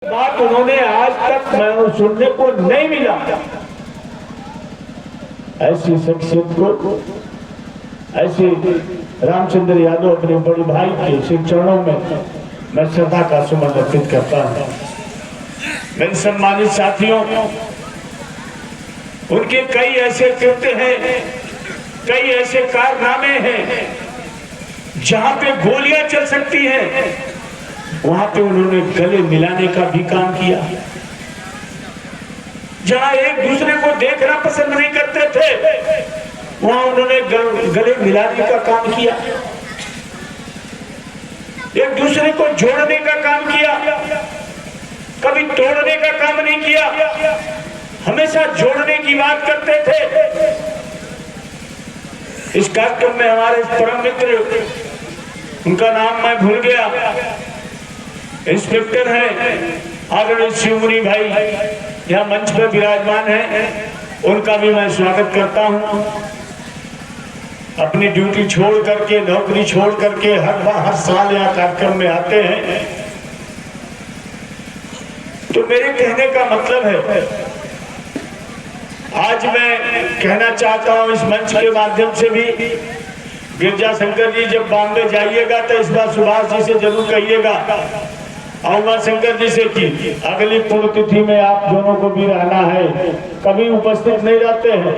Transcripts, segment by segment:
बात उन्होंने आज तक मैं सुनने को नहीं मिला। ऐसी शख्सियत को, ऐसे रामचंद्र यादव अपने बड़े भाई के श्री चरणों में मैं श्रद्धा का सुमन अर्पित करता हूं। मेरे सम्मानित साथियों, उनके कई ऐसे कृत्य हैं, कई ऐसे कारनामे हैं जहां पे गोलियां चल सकती हैं, वहां पे उन्होंने गले मिलाने का भी काम किया। जहां एक दूसरे को देखना पसंद नहीं करते थे, वहां उन्होंने गले मिलाने का काम किया, एक दूसरे को जोड़ने का काम किया, कभी तोड़ने का काम नहीं किया, हमेशा जोड़ने की बात करते थे। इस कार्यक्रम में हमारे परम मित्र, उनका नाम मैं भूल गया, इंस्पेक्टर हैं आदरणीय शिवमुनि भाई, यहाँ मंच पर विराजमान हैं, उनका भी मैं स्वागत करता हूं। अपनी ड्यूटी छोड़ करके, नौकरी छोड़ करके हर साल यहाँ कार्यक्रम में आते हैं। तो मेरे कहने का मतलब है, आज मैं कहना चाहता हूं इस मंच के माध्यम से भी, गिरजा शंकर जी जब बॉम्बे जाइएगा तो इस बार सुभाष जी से जरूर कहिएगा, उमा शंकर जी से कि अगली पुण्यतिथि में आप दोनों को भी रहना है। कभी उपस्थित नहीं रहते हैं,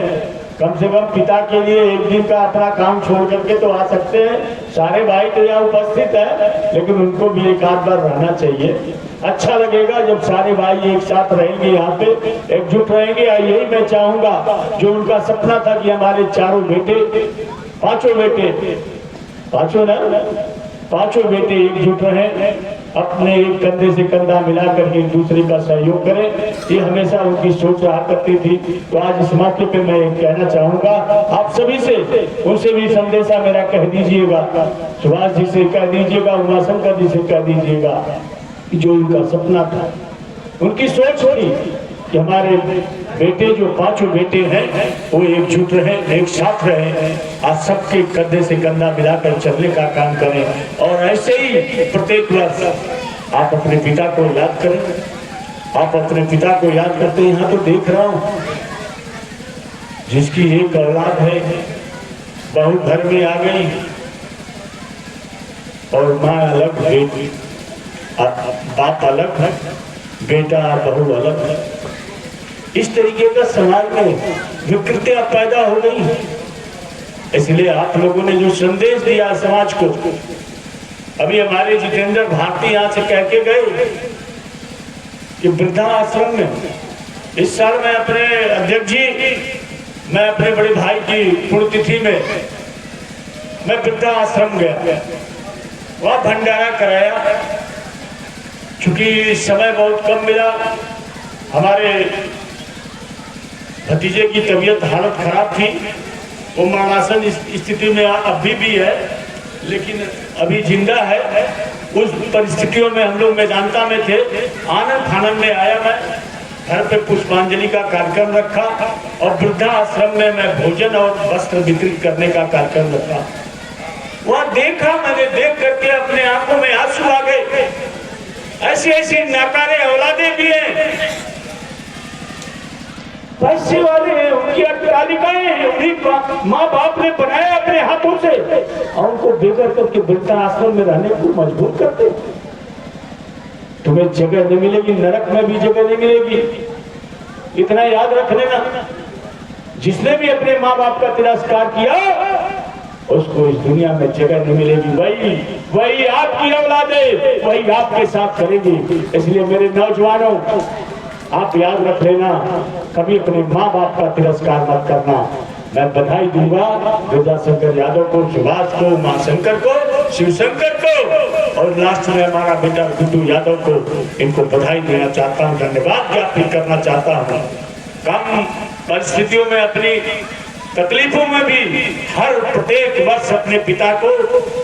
कम से कम पिता के लिए एक दिन का अपना काम छोड़ करके तो आ सकते हैं। सारे भाई तो यहाँ उपस्थित है, लेकिन उनको भी एक आध बार रहना चाहिए। अच्छा लगेगा जब सारे भाई एक साथ रहेंगे, यहाँ पे एकजुट रहेंगे। यही मैं चाहूंगा, जो उनका सपना था कि हमारे चारों बेटे, पांचों बेटे एकजुट रहे, अपने एक कंधे से कंधा मिलाकर एक दूसरे का सहयोग करें, ये हमेशा उनकी सोच रहा करती थी। तो आज इस मौके पे मैं कहना चाहूंगा आप सभी से, उनसे भी संदेशा मेरा कह दीजिएगा, सुभाष जी से कह दीजिएगा, उमाशंकर जी से कह दीजिएगा कि जो उनका सपना था, उनकी सोच थी कि हमारे बेटे, जो पांचों बेटे हैं, वो एकजुट रहे, एक साथ रहे, आज सबके कंधे से कंधा मिलाकर चलने का काम करें। और ऐसे ही प्रत्येक वर्ष आप अपने पिता को याद करें। आप अपने पिता को याद करते हैं। यहाँ तो देख रहा हूँ, जिसकी एक औलाद है, बहू घर में आ गई और माँ अलग, बाप अलग है, बेटा बहू अलग है। इस तरीके का समाज में विकृतियां पैदा हो गई है। इसलिए आप लोगों ने जो संदेश दिया समाज को, अभी हमारे जितेंद्र भारती यहाँ से कह के गए कि वृद्धा आश्रम में इस साल मैं अपने अध्यक्ष जी, मैं अपने बड़े भाई की पुण्यतिथि में मैं वृद्धा आश्रम गया, वह भंडारा कराया। चूंकि समय बहुत कम मिला, हमारे भतीजे की तबीयत हालत खराब थी, वो मरणासन स्थिति में अभी भी है, लेकिन अभी जिंदा है। उस परिस्थितियों में हम लोग मेदांता में थे, आनंद फानंद में आया। मैं घर पे पुष्पांजलि का कार्यक्रम रखा और वृद्धा आश्रम में मैं भोजन और वस्त्र वितरित करने का कार्यक्रम रखा। वहाँ देखा मैंने, देख करके अपने आंखों में आंसू आ गए। ऐसी ऐसी नाकारे औलादे भी हैं, पैसे वाले हैं, उनकी अट्टालिकाएं हैं, उन्हीं माँ बाप ने बनाया अपने हाथों से, और उनको बेघर करके वृद्धा आश्रम में रहने को मजबूर करते। तुम्हें जगह नहीं मिलेगी, नरक में भी जगह नहीं मिलेगी। इतना याद रख लेना, जिसने भी अपने माँ बाप का तिरस्कार किया, उसको इस दुनिया में जगह नहीं मिलेगी। वही आपकी औलादे वही आपके साथ करेगी। इसलिए मेरे नौजवानों, आप याद रख लेना, कभी अपने माँ बाप का तिरस्कार मत करना। मैं बधाई दूंगा गिरजा शंकर यादव को, सुभाष को, माँ शंकर को, शिव शंकर को, और लास्ट में हमारा बेटा गुड्डू यादव को, इनको बधाई देना चाहता हूँ, धन्यवाद ज्ञापित करना चाहता हूँ। कम परिस्थितियों में, अपनी तकलीफों में भी हर प्रत्येक वर्ष अपने पिता को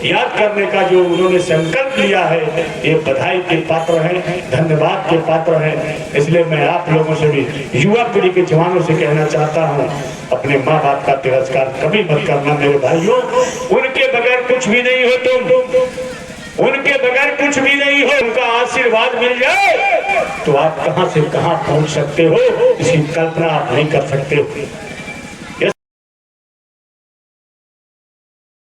याद करने का जो उन्होंने संकल्प लिया है, ये बधाई के पात्र हैं, धन्यवाद के पात्र हैं। इसलिए मैं आप लोगों से भी, युवा पीढ़ी के जवानों से कहना चाहता हूँ, अपने माँ बाप का तिरस्कार कभी मत करना मेरे भाइयों। उनके बगैर कुछ भी नहीं हो तुम, उनके बगैर कुछ भी नहीं हो। उनका आशीर्वाद मिल जाए तो आप कहां से कहां पहुंच सकते हो, इसकी कल्पना आप नहीं कर सकते हो।